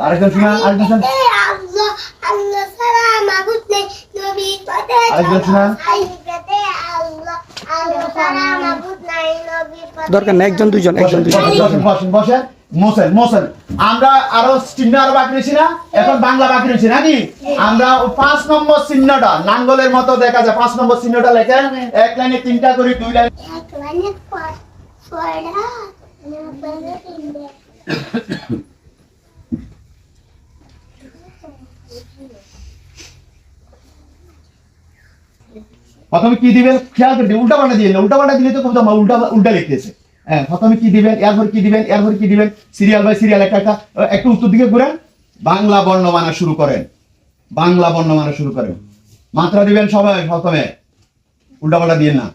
আরেকজন শোনা, আরেকজন শোনা, আরেকজন শোনা। দরকার না, একজন দুইজন, একজন দুইজন। বসেন বসেন, মোসেন মোসেন। আমরা আরো চিহ্ন আরো বাকি রয়েছি না, এখন বাংলা বাকি রয়েছে নাকি? আমরা 5 নম্বর চিহ্নটা নাঙ্গলের মতো দেখা যায়, 5 নম্বর চিহ্নটা লেখেন। এক লাইনে 3টা করে, 2 লাইন। প্রথমে কি দিবেন খেয়াল করে, উল্টা পাল্টা দিবেন, উল্টা পাল্টা দিলে তো কবিতা উল্টা উল্টা লিখতেছে। হ্যাঁ, প্রথমে কি দিবেন, এরপর কি দিবেন, এরপর কি দিবেন, সিরিয়াল বাই সিরিয়াল একটা একটা একটু উত্তর দিকে ঘুরেন। বাংলা বর্ণমালা শুরু করেন, বাংলা বর্ণমালা শুরু করেন। মাত্রা দিবেন সবাই, প্রথমে উল্টা পাল্টা দিবেন না।